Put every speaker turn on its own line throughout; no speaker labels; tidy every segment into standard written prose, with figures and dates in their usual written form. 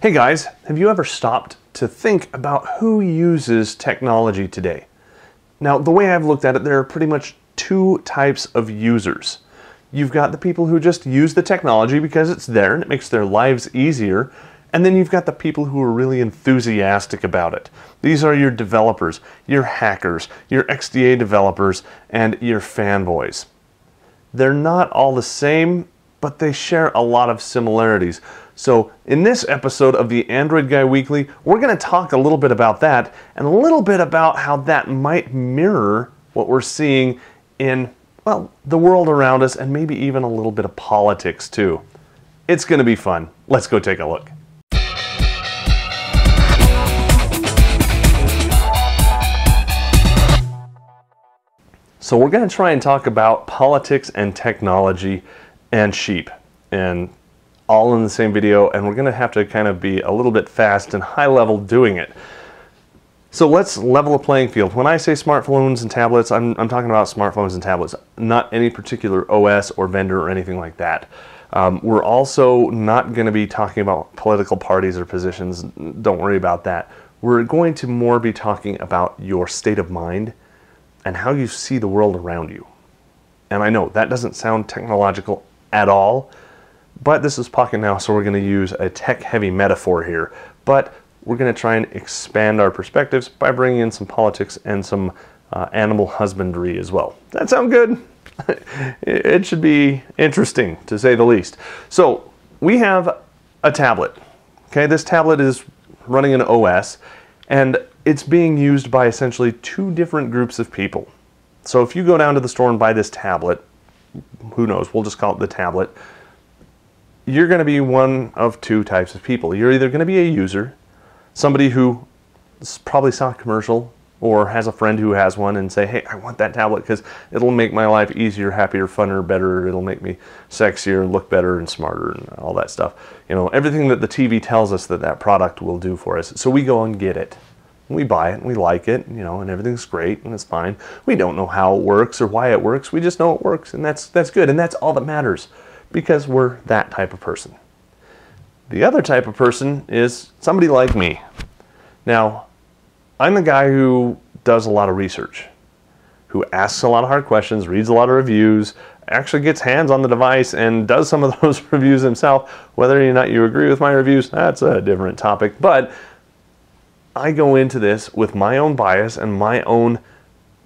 Hey guys, have you ever stopped to think about who uses technology today? Now, the way I've looked at it, there are pretty much two types of users. You've got the people who just use the technology because it's there and it makes their lives easier. And then you've got the people who are really enthusiastic about it. These are your developers, your hackers, your XDA developers, and your fanboys. They're not all the same, but they share a lot of similarities. So in this episode of the Android Guy Weekly, we're going to talk a little bit about that and a little bit about how that might mirror what we're seeing in, well, the world around us and maybe even a little bit of politics too. It's going to be fun. Let's go take a look. So we're going to try and talk about politics and technology and sheep, and all in the same video, and we're going to have to kind of be a little bit fast and high level doing it. So let's level the playing field. When I say smartphones and tablets, I'm talking about smartphones and tablets, not any particular OS or vendor or anything like that. We're also not going to be talking about political parties or positions. Don't worry about that. We're going to more be talking about your state of mind and how you see the world around you. And I know that doesn't sound technological at all, but this is Pocketnow, so we're going to use a tech-heavy metaphor here. But we're going to try and expand our perspectives by bringing in some politics and some animal husbandry as well. Does that sound good? It should be interesting, to say the least. So we have a tablet. Okay, this tablet is running an OS, and it's being used by essentially two different groups of people. So if you go down to the store and buy this tablet, who knows, we'll just call it the tablet, you're going to be one of two types of people. You're either going to be a user, somebody who probably saw a commercial or has a friend who has one and say, hey, I want that tablet because it'll make my life easier, happier, funner, better. It'll make me sexier and look better and smarter and all that stuff. You know, everything that the TV tells us that that product will do for us. So we go and get it. We buy it and we like it, you know, and everything's great and it's fine. We don't know how it works or why it works. We just know it works, and that's good, and that's all that matters, because we're that type of person. The other type of person is somebody like me. Now, I'm the guy who does a lot of research, who asks a lot of hard questions, reads a lot of reviews, actually gets hands on the device and does some of those reviews himself. Whether or not you agree with my reviews, that's a different topic. But I go into this with my own bias and my own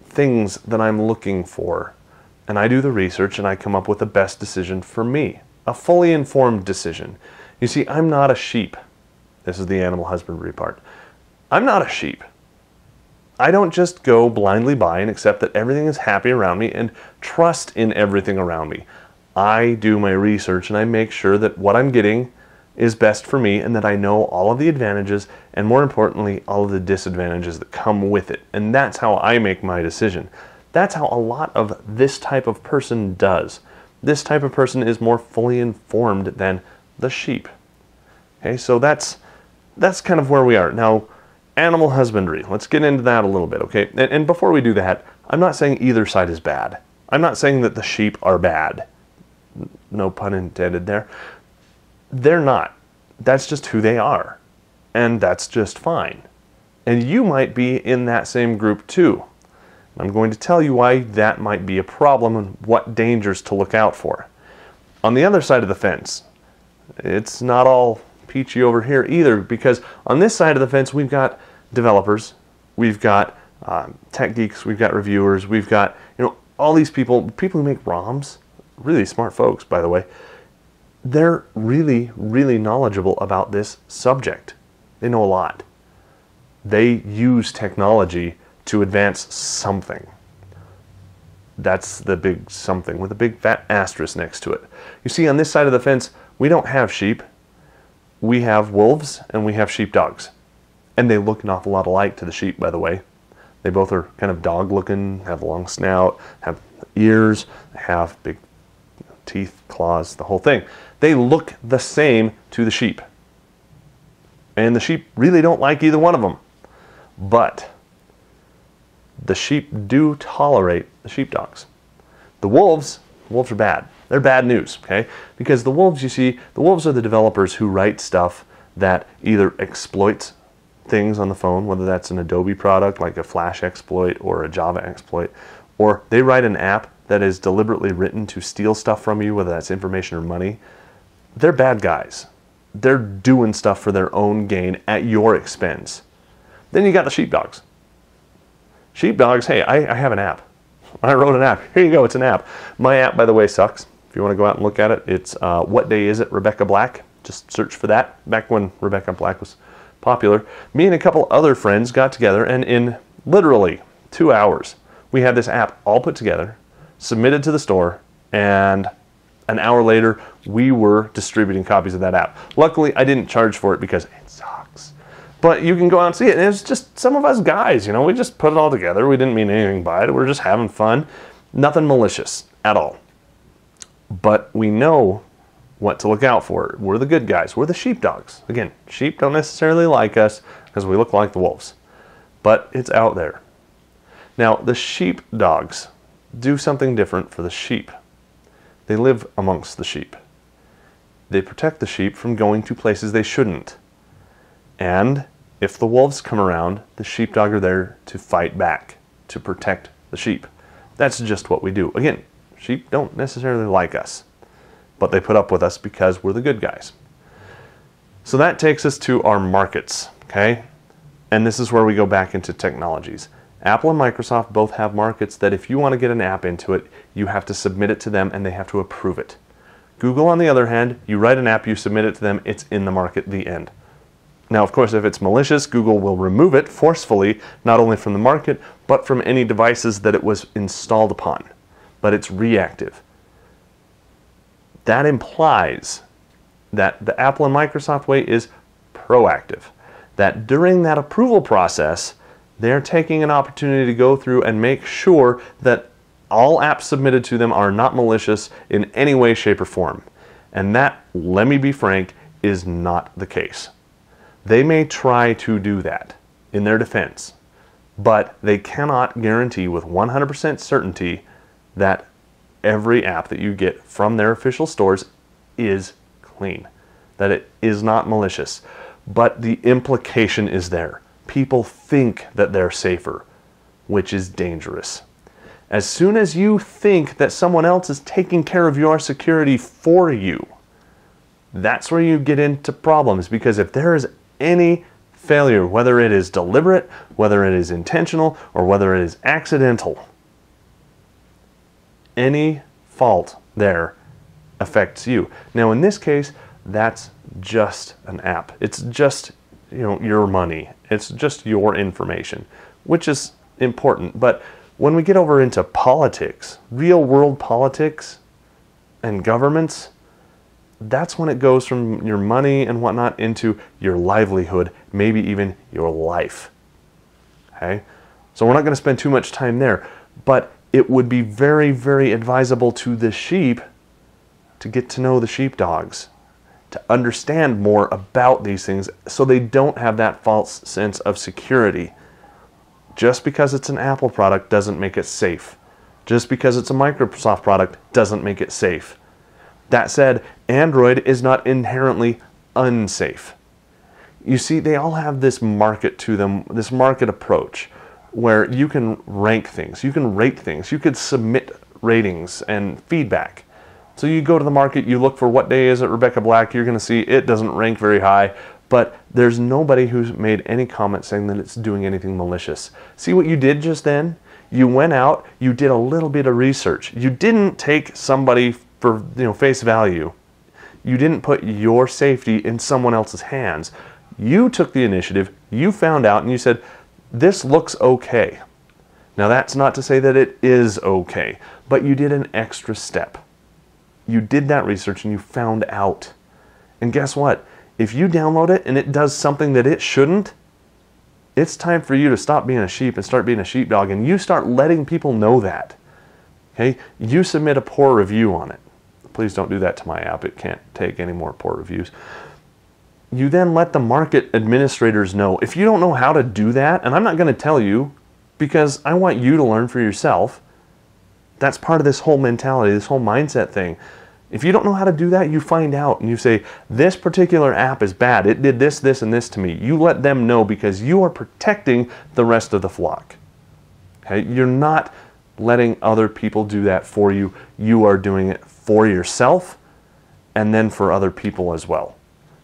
things that I'm looking for. And I do the research and I come up with the best decision for me, a fully informed decision. You see, I'm not a sheep. This is the animal husbandry part. I'm not a sheep. I don't just go blindly by and accept that everything is happy around me and trust in everything around me. I do my research and I make sure that what I'm getting is best for me and that I know all of the advantages and, more importantly, all of the disadvantages that come with it. And that's how I make my decision. That's how a lot of this type of person does. This type of person is more fully informed than the sheep. Okay, so that's kind of where we are. Now, animal husbandry, let's get into that a little bit, okay? And before we do that, I'm not saying either side is bad. I'm not saying that the sheep are bad. No pun intended there. They're not. That's just who they are. And that's just fine. And you might be in that same group too. I'm going to tell you why that might be a problem and what dangers to look out for. On the other side of the fence, it's not all peachy over here either, because on this side of the fence we've got developers, we've got tech geeks, we've got reviewers, we've got, you know, all these people who make ROMs, really smart folks, by the way. They're really, really knowledgeable about this subject. They know a lot. They use technology to advance something. That's the big something with a big fat asterisk next to it. You see, on this side of the fence, we don't have sheep. We have wolves and we have sheepdogs. And they look an awful lot alike to the sheep, by the way. They both are kind of dog looking, have a long snout, have ears, have big teeth, claws, the whole thing. They look the same to the sheep. And the sheep really don't like either one of them. But the sheep do tolerate the sheepdogs. The wolves are bad. They're bad news, okay? Because the wolves, you see, the wolves are the developers who write stuff that either exploits things on the phone, whether that's an Adobe product like a Flash exploit or a Java exploit, or they write an app that is deliberately written to steal stuff from you, whether that's information or money. They're bad guys. They're doing stuff for their own gain at your expense. Then you got the sheepdogs. Sheepdogs, hey, I have an app. I wrote an app. Here you go, it's an app. My app, by the way, sucks. If you want to go out and look at it, it's What Day Is It, Rebecca Black. Just search for that. Back when Rebecca Black was popular. Me and a couple other friends got together, and in literally 2 hours, we had this app all put together, submitted to the store, and an hour later, we were distributing copies of that app. Luckily, I didn't charge for it because it sucks. But you can go out and see it, and it's just some of us guys, you know, we just put it all together. We didn't mean anything by it. We're just having fun. Nothing malicious at all. But we know what to look out for. We're the good guys. We're the sheepdogs. Again, sheep don't necessarily like us because we look like the wolves. But it's out there. Now, the sheepdogs do something different for the sheep. They live amongst the sheep. They protect the sheep from going to places they shouldn't. And if the wolves come around, the sheepdog are there to fight back, to protect the sheep. That's just what we do. Again, sheep don't necessarily like us, but they put up with us because we're the good guys. So that takes us to our markets, okay? And this is where we go back into technologies. Apple and Microsoft both have markets that if you want to get an app into it, you have to submit it to them and they have to approve it. Google, on the other hand, you write an app, you submit it to them, it's in the market, the end. Now, of course, if it's malicious, Google will remove it forcefully, not only from the market, but from any devices that it was installed upon. But it's reactive. That implies that the Apple and Microsoft way is proactive. That during that approval process, they're taking an opportunity to go through and make sure that all apps submitted to them are not malicious in any way, shape, or form. And that, let me be frank, is not the case. They may try to do that in their defense, but they cannot guarantee with 100% certainty that every app that you get from their official stores is clean, that it is not malicious. But the implication is there. People think that they're safer, which is dangerous. As soon as you think that someone else is taking care of your security for you, that's where you get into problems, because if there is any failure, whether it is deliberate, whether it is intentional, or whether it is accidental, any fault there affects you. Now, in this case, that's just an app. It's just, you know, your money. It's just your information, which is important. But when we get over into politics, real world politics and governments, that's when it goes from your money and whatnot into your livelihood, maybe even your life. Okay? So we're not going to spend too much time there, but it would be very, very advisable to the sheep to get to know the sheepdogs, to understand more about these things so they don't have that false sense of security. Just because it's an Apple product doesn't make it safe. Just because it's a Microsoft product doesn't make it safe. That said, Android is not inherently unsafe. You see, they all have this market to them, this market approach, where you can rank things, you can rate things, you could submit ratings and feedback. So you go to the market, you look for What Day Is It, Rebecca Black, you're going to see it doesn't rank very high, but there's nobody who's made any comment saying that it's doing anything malicious. See what you did just then? You went out, you did a little bit of research. You didn't take somebody for, you know, face value. You didn't put your safety in someone else's hands. You took the initiative, you found out, and you said, this looks okay. Now, that's not to say that it is okay, but you did an extra step. You did that research and you found out. And guess what? If you download it and it does something that it shouldn't, it's time for you to stop being a sheep and start being a sheepdog, and you start letting people know that. Okay? You submit a poor review on it. Please don't do that to my app. It can't take any more poor reviews. You then let the market administrators know. If you don't know how to do that, and I'm not going to tell you because I want you to learn for yourself. That's part of this whole mentality, this whole mindset thing. If you don't know how to do that, you find out and you say, this particular app is bad. It did this, this, and this to me. You let them know because you are protecting the rest of the flock. Okay? You're not letting other people do that for you. You are doing it for yourself and then for other people as well.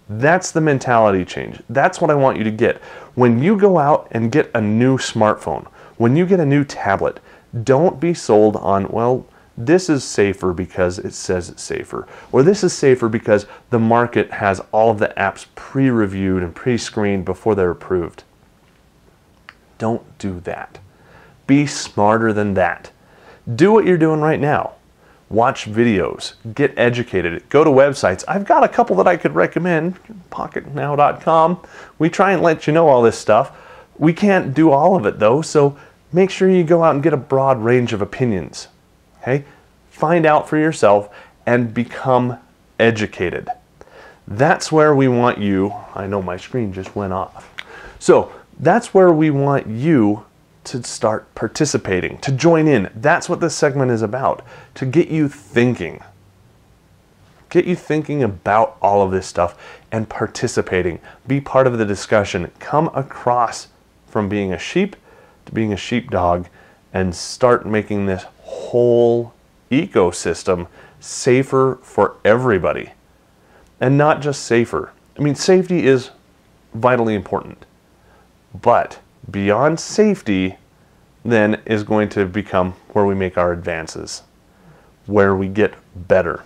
That's the mentality change. That's what I want you to get. When you go out and get a new smartphone, when you get a new tablet, don't be sold on, well, this is safer because it says it's safer, or this is safer because the market has all of the apps pre-reviewed and pre-screened before they're approved. Don't do that. Be smarter than that. Do what you're doing right now. Watch videos, get educated, go to websites. I've got a couple that I could recommend, Pocketnow.com. We try and let you know all this stuff. We can't do all of it though, so make sure you go out and get a broad range of opinions. Okay? Find out for yourself and become educated. That's where we want you. I know my screen just went off. So that's where we want you to start participating, to join in. That's what this segment is about, to get you thinking. Get you thinking about all of this stuff and participating. Be part of the discussion. Come across from being a sheep to being a sheepdog and start making this whole ecosystem safer for everybody. And not just safer. I mean, safety is vitally important. But beyond safety then is going to become where we make our advances, where we get better,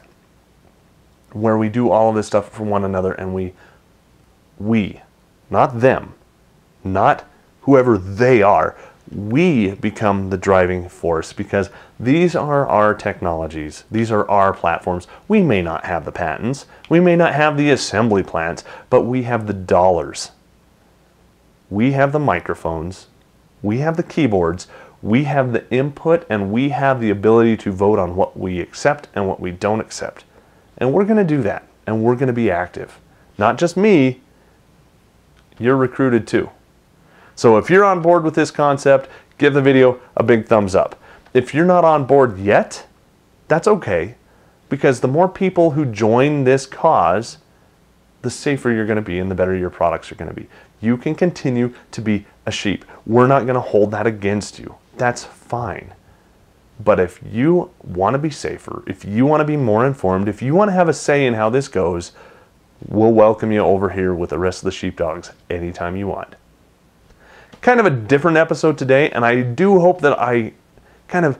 where we do all of this stuff for one another, and we, not them, not whoever they are, we become the driving force because these are our technologies. These are our platforms. We may not have the patents. We may not have the assembly plants, but we have the dollars. We have the microphones. We have the keyboards. We have the input, and we have the ability to vote on what we accept and what we don't accept. And we're going to do that, and we're going to be active. Not just me. You're recruited too. So if you're on board with this concept, give the video a big thumbs up. If you're not on board yet, that's okay, because the more people who join this cause, the safer you're going to be and the better your products are going to be. You can continue to be a sheep. We're not going to hold that against you. That's fine. But if you want to be safer, if you want to be more informed, if you want to have a say in how this goes, we'll welcome you over here with the rest of the sheepdogs anytime you want. Kind of a different episode today, and I do hope that I kind of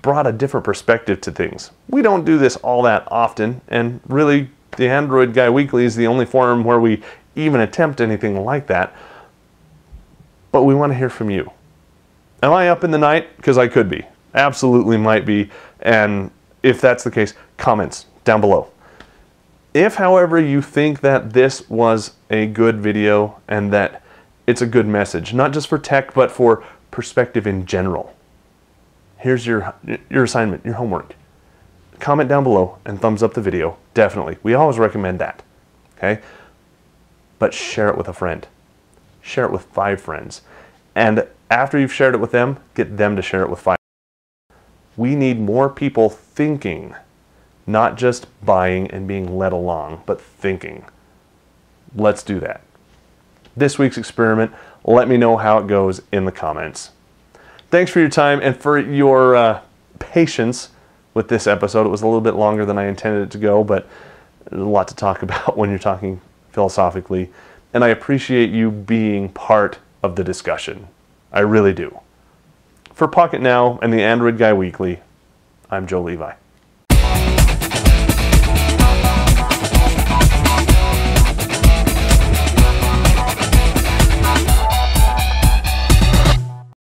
brought a different perspective to things. We don't do this all that often, and really the Android Guy Weekly is the only forum where we even attempt anything like that. But we want to hear from you. Am I up in the night? Because I could be. Absolutely might be. And if that's the case, comments down below. If, however, you think that this was a good video and that it's a good message, not just for tech, but for perspective in general, here's your assignment, your homework. Comment down below and thumbs up the video. Definitely. We always recommend that. Okay? But share it with a friend. Share it with 5 friends. And after you've shared it with them, get them to share it with 5. We need more people thinking, not just buying and being led along, but thinking. Let's do that. This week's experiment, let me know how it goes in the comments. Thanks for your time and for your patience with this episode. It was a little bit longer than I intended it to go, but there's a lot to talk about when you're talking philosophically, and I appreciate you being part of the discussion. I really do. For Pocketnow and the Android Guy Weekly, I'm Joe Levi.